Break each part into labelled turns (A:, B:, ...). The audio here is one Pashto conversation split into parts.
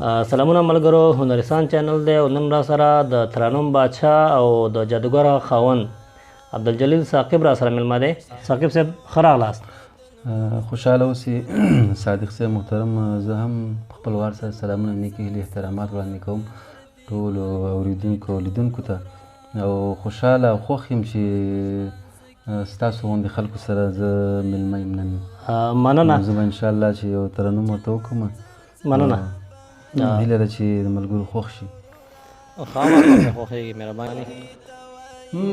A: سلامونه ملګرو، هنرستان چینل دی او نن را سره د ترانوم بادشاه او د جادوګر خاوند عبدالجلیل ثاقب را سره مېلمه دی. ثاقب صاحب ښه راغلاست.
B: خوشحاله اوسئ صادق صاحب محترم. زه هم خپل وار سره سلامونه، نیکې هیلې احترامات وړاندې کوم ټولو اورېدونکو او لیدونکو ته، او خوشحاله او خوښ یم چې ستاسو غوندې خلکو سره زه مېلمه یم نن.
A: مننه.
B: زه به انشاءالله چې یو ترنم ورته وکړم.
A: مننه.
B: هیله ده چې د ملګرو خوښ شي.
A: خامخا خوښېږي، مهرباني.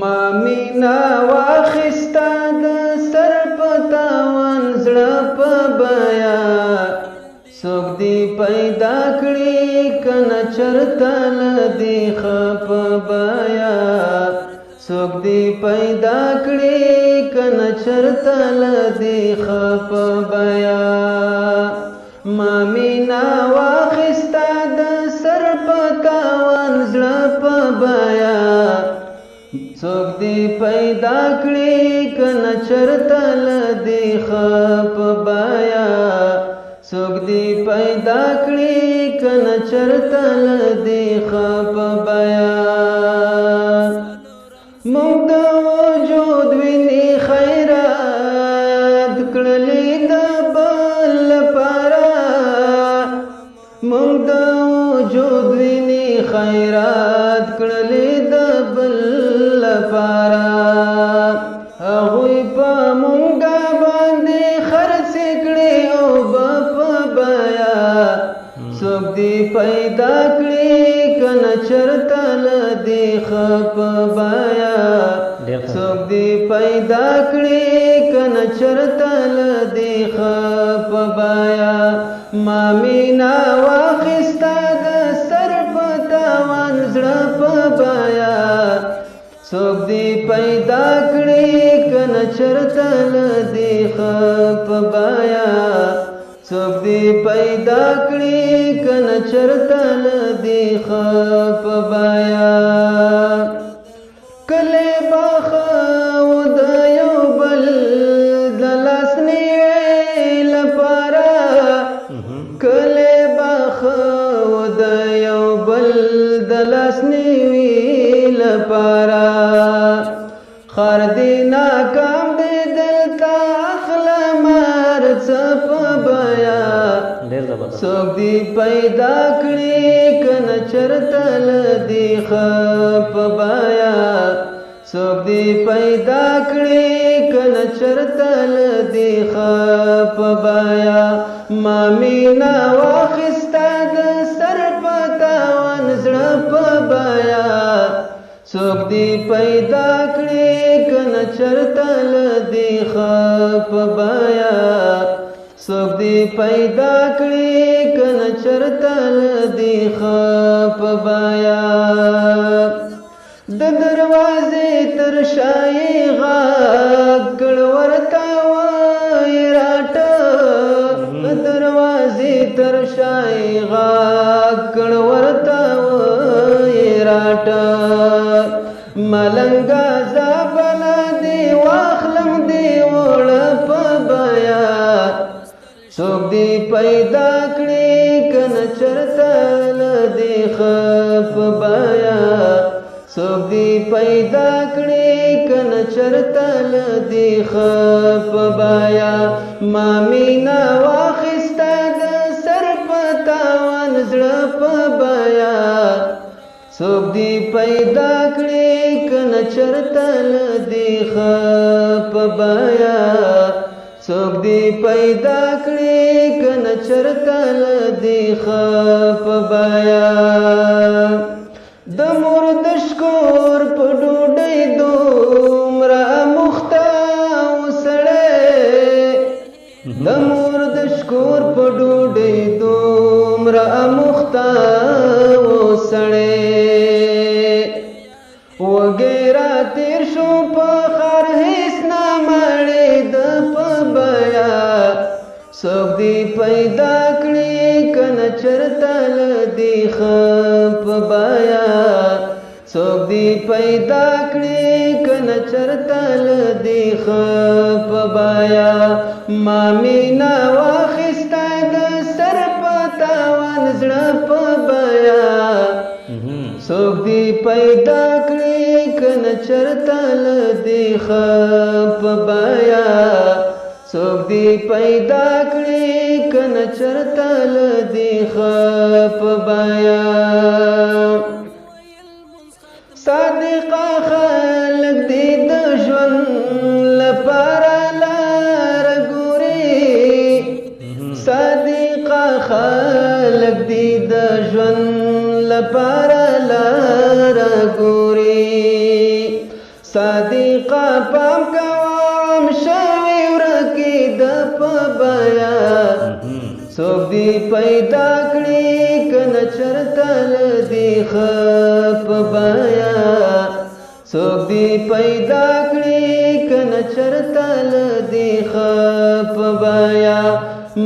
B: ما مینا واخستا د سر په تاوان زړه په بیا، څوک دې پیدا کړي کنه چرته له دې ښه په بیا، څوک دې پیدا کړي کنه چرته له دې ښه په بیا. ما مینا واخستا د سر په تاوان زړه په بیا، څوک دې پیدا کړي کنه چرته له دې ښه په بیا، څوک دې پیدا کړي کنه چرته له دې ښه په بیا. موږ د وجود وینې خیرات کړلې د بل لپاره، موږ د وجود وینې خیرات کړلې د بل لپاره، هغوی په مونږه باندې خرڅ کړي او به په بیا، څوک دې پیدا کړي کنه چرته له دې ښه په بیا، څوک دې پیدا کړي کنه چرته له دې ښه په بیا. ما مینا واخستا د سر په تاوان زړه په بیا، څوک دې پیدا کړي کنه چرته له دې ښه په بیا، څوک دې پیدا کړي کنه چرته له دې ښه په بیا. کله باخه و د یو بل د لاس نیوي لپاره، کله باخه و د یو بل د لاس نیوي لپاره، خر دې ناکام دې دلته اخله مار څه په بیا، څوک دې پیدا کړي کنه چرته له دې ښه په بیا، څوک دې پیدا کړي کنه چرته له دې ښه په بیا. ما مینا واخستا د سر په تاوان زړه په بیا، څوک دې پیدا کړي کنه چرته له دې ښه په بیا، څوک دې پیدا کړي کنه چرته له دې ښه په بیا. د دروازې تر شایې غاږ کړ ورته وایي راټه، د دروازې تر شایې غاږ کړ ورته وایي راټه، ملنګه زابله دې واخلم دې وړه په بیا، څوک دې پیدا کړي کنه چرته له دې ښه په بیا، څوک دې پیدا کړي کنه چرته له دې ښه په بیا. ما مینا واخستا د سر په تاوان زړه په بیا، څوک دې پیدا کړي کنه چرته له دې ښه په بیا، څوک دې پیدا کړي کنه چرته له دې ښه په بیا. د مور د شکور په ډوډۍ دومره مخته و سړی، د مور د شکور په ډوډۍ دومره مخته و سړی، وږی را تېر شو په ښار هېڅ نه مړېد په بیا، څوک دې پیدا کړي کنه چرته له دې ښه په بیا، څوک دې پیدا کړي کنه چرته له دې ښه په بیا. ما مینا واخستا د سر په تاوان زړه په بیا څوک دې پیدا کړي کنه چرته له دې ښه په بیا څوک دې پیدا کړي کنه چرته له دې ښه په بیا صادقه خلک دې د ژوند لپاره لاره ګوري صادقه خلک دې د ژوند لپاره لاره ګوري صادقه پام کوم شوي ورکې د په بیا څوک دې پیدا کړي کنه چرته له دې ښه په بیا څوک دې پیدا کړي کنه چرته له دې ښه په بیا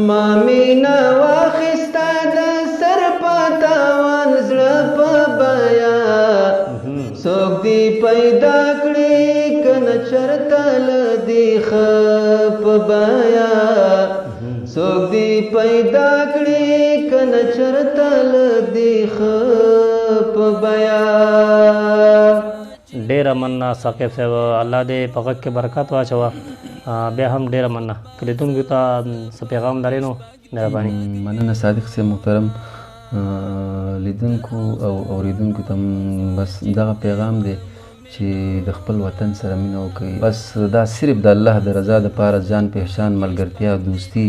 B: ما مینا واخسته د سر په تاوان زړه په بیا څوک دې پیدا کړي کنه چرته له دې ښه په بیا څوک دې پیدا کړي کنه چرته له دې ښه په بیا
A: ډیره مننه ثاقب صاحب الله دې په غږ کې برکت واچوه بیا هم ډیره مننه که لیدونکو ته څه پیغام لرې نو مهرباني
B: مننه صادق صاحب محترم لیدونکو او اوریدونکو ته بس دغه پیغام دی چې د خپل وطن سره مینه وکړي بس دا صرف د الله د رضا دپاره ځان پهچان ملګرتیا دوستي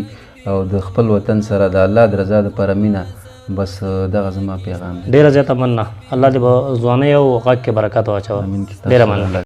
B: او د خپل وطن سره د الله د رضا دپاره مینه بس دغه زما پیغام دی
A: ډیره زیاته مننه الله دې په ځوانۍ او غږ کې برکت واچوه
B: امین
A: ډیره مننه